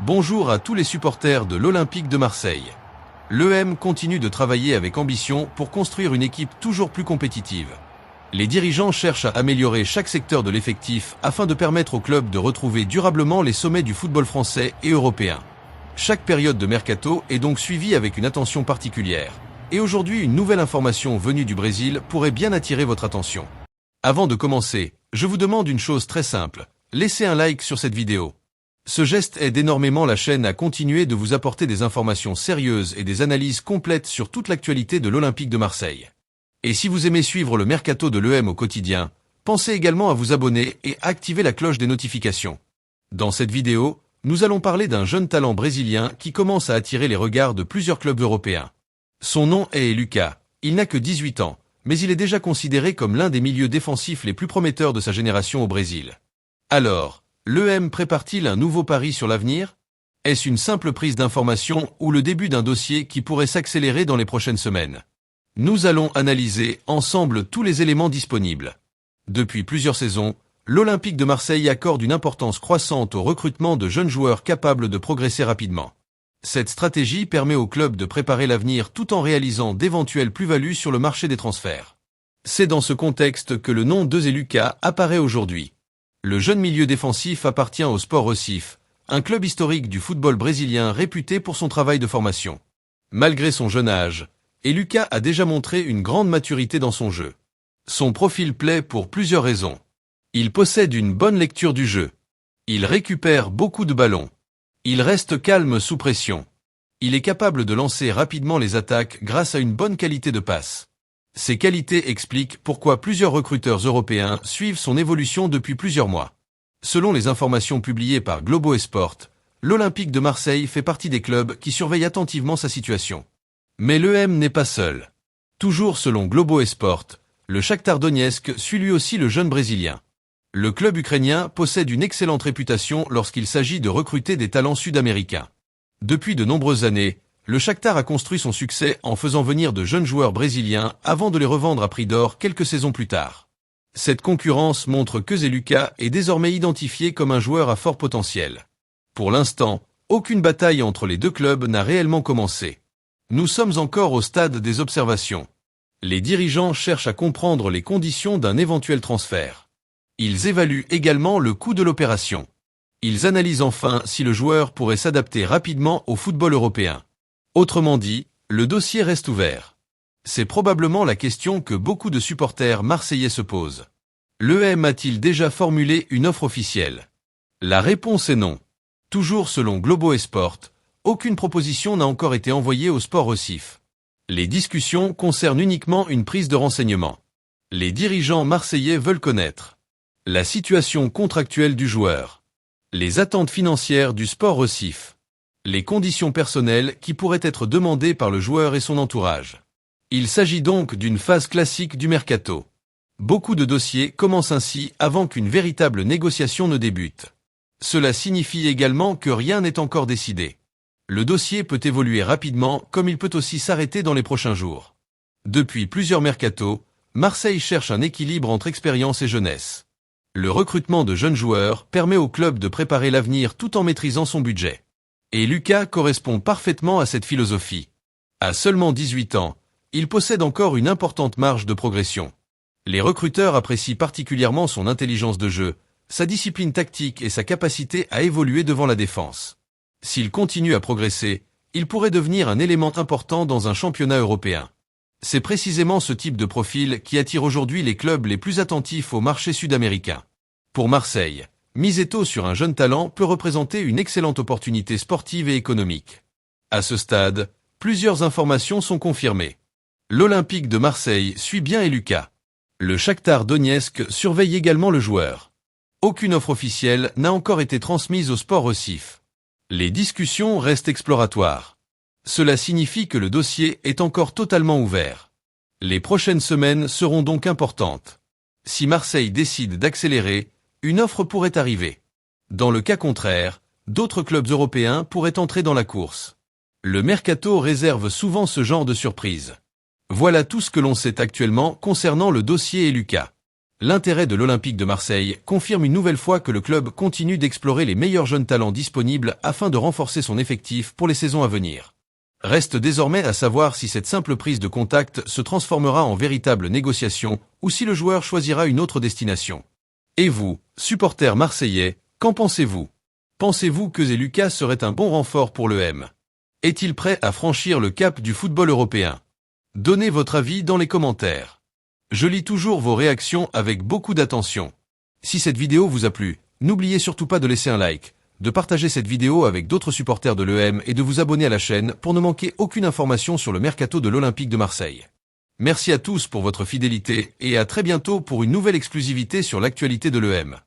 Bonjour à tous les supporters de l'Olympique de Marseille. L'EM continue de travailler avec ambition pour construire une équipe toujours plus compétitive. Les dirigeants cherchent à améliorer chaque secteur de l'effectif afin de permettre au club de retrouver durablement les sommets du football français et européen. Chaque période de mercato est donc suivie avec une attention particulière. Et aujourd'hui, une nouvelle information venue du Brésil pourrait bien attirer votre attention. Avant de commencer, je vous demande une chose très simple. Laissez un like sur cette vidéo. Ce geste aide énormément la chaîne à continuer de vous apporter des informations sérieuses et des analyses complètes sur toute l'actualité de l'Olympique de Marseille. Et si vous aimez suivre le mercato de l'EM au quotidien, pensez également à vous abonner et activer la cloche des notifications. Dans cette vidéo, nous allons parler d'un jeune talent brésilien qui commence à attirer les regards de plusieurs clubs européens. Son nom est Lucas, il n'a que 18 ans, mais il est déjà considéré comme l'un des milieux défensifs les plus prometteurs de sa génération au Brésil. Alors, l'EM prépare-t-il un nouveau pari sur l'avenir? Est-ce une simple prise d'information ou le début d'un dossier qui pourrait s'accélérer dans les prochaines semaines? Nous allons analyser ensemble tous les éléments disponibles. Depuis plusieurs saisons, l'Olympique de Marseille accorde une importance croissante au recrutement de jeunes joueurs capables de progresser rapidement. Cette stratégie permet au club de préparer l'avenir tout en réalisant d'éventuelles plus-values sur le marché des transferts. C'est dans ce contexte que le nom de Lucas apparaît aujourd'hui. Le jeune milieu défensif appartient au Sport Recife, un club historique du football brésilien réputé pour son travail de formation. Malgré son jeune âge, Lucas a déjà montré une grande maturité dans son jeu. Son profil plaît pour plusieurs raisons. Il possède une bonne lecture du jeu. Il récupère beaucoup de ballons. Il reste calme sous pression. Il est capable de lancer rapidement les attaques grâce à une bonne qualité de passe. Ces qualités expliquent pourquoi plusieurs recruteurs européens suivent son évolution depuis plusieurs mois. Selon les informations publiées par Globo Esport, l'Olympique de Marseille fait partie des clubs qui surveillent attentivement sa situation. Mais l'EM n'est pas seul. Toujours selon Globo Esport, le Shakhtar Donetsk suit lui aussi le jeune Brésilien. Le club ukrainien possède une excellente réputation lorsqu'il s'agit de recruter des talents sud-américains. Depuis de nombreuses années, le Shakhtar a construit son succès en faisant venir de jeunes joueurs brésiliens avant de les revendre à prix d'or quelques saisons plus tard. Cette concurrence montre que Lucas est désormais identifié comme un joueur à fort potentiel. Pour l'instant, aucune bataille entre les deux clubs n'a réellement commencé. Nous sommes encore au stade des observations. Les dirigeants cherchent à comprendre les conditions d'un éventuel transfert. Ils évaluent également le coût de l'opération. Ils analysent enfin si le joueur pourrait s'adapter rapidement au football européen. Autrement dit, le dossier reste ouvert. C'est probablement la question que beaucoup de supporters marseillais se posent. L'EM a-t-il déjà formulé une offre officielle? La réponse est non. Toujours selon Globo Esport, aucune proposition n'a encore été envoyée au Sport Recife. Les discussions concernent uniquement une prise de renseignements. Les dirigeants marseillais veulent connaître la situation contractuelle du joueur, les attentes financières du Sport Recife, les conditions personnelles qui pourraient être demandées par le joueur et son entourage. Il s'agit donc d'une phase classique du mercato. Beaucoup de dossiers commencent ainsi avant qu'une véritable négociation ne débute. Cela signifie également que rien n'est encore décidé. Le dossier peut évoluer rapidement comme il peut aussi s'arrêter dans les prochains jours. Depuis plusieurs mercatos, Marseille cherche un équilibre entre expérience et jeunesse. Le recrutement de jeunes joueurs permet au club de préparer l'avenir tout en maîtrisant son budget. Et Lucas correspond parfaitement à cette philosophie. À seulement 18 ans, il possède encore une importante marge de progression. Les recruteurs apprécient particulièrement son intelligence de jeu, sa discipline tactique et sa capacité à évoluer devant la défense. S'il continue à progresser, il pourrait devenir un élément important dans un championnat européen. C'est précisément ce type de profil qui attire aujourd'hui les clubs les plus attentifs au marché sud-américain. Pour Marseille, miser tôt sur un jeune talent peut représenter une excellente opportunité sportive et économique. À ce stade, plusieurs informations sont confirmées. L'Olympique de Marseille suit bien Lucas. Le Shakhtar Donetsk surveille également le joueur. Aucune offre officielle n'a encore été transmise au Sport Recife. Les discussions restent exploratoires. Cela signifie que le dossier est encore totalement ouvert. Les prochaines semaines seront donc importantes. Si Marseille décide d'accélérer, une offre pourrait arriver. Dans le cas contraire, d'autres clubs européens pourraient entrer dans la course. Le mercato réserve souvent ce genre de surprise. Voilà tout ce que l'on sait actuellement concernant le dossier Lucas. L'intérêt de l'Olympique de Marseille confirme une nouvelle fois que le club continue d'explorer les meilleurs jeunes talents disponibles afin de renforcer son effectif pour les saisons à venir. Reste désormais à savoir si cette simple prise de contact se transformera en véritable négociation ou si le joueur choisira une autre destination. Et vous, supporters marseillais, qu'en pensez-vous? Pensez-vous que Zé Lucas serait un bon renfort pour l'EM? Est-il prêt à franchir le cap du football européen? Donnez votre avis dans les commentaires. Je lis toujours vos réactions avec beaucoup d'attention. Si cette vidéo vous a plu, n'oubliez surtout pas de laisser un like, de partager cette vidéo avec d'autres supporters de l'EM et de vous abonner à la chaîne pour ne manquer aucune information sur le mercato de l'Olympique de Marseille. Merci à tous pour votre fidélité et à très bientôt pour une nouvelle exclusivité sur l'actualité de l'EM.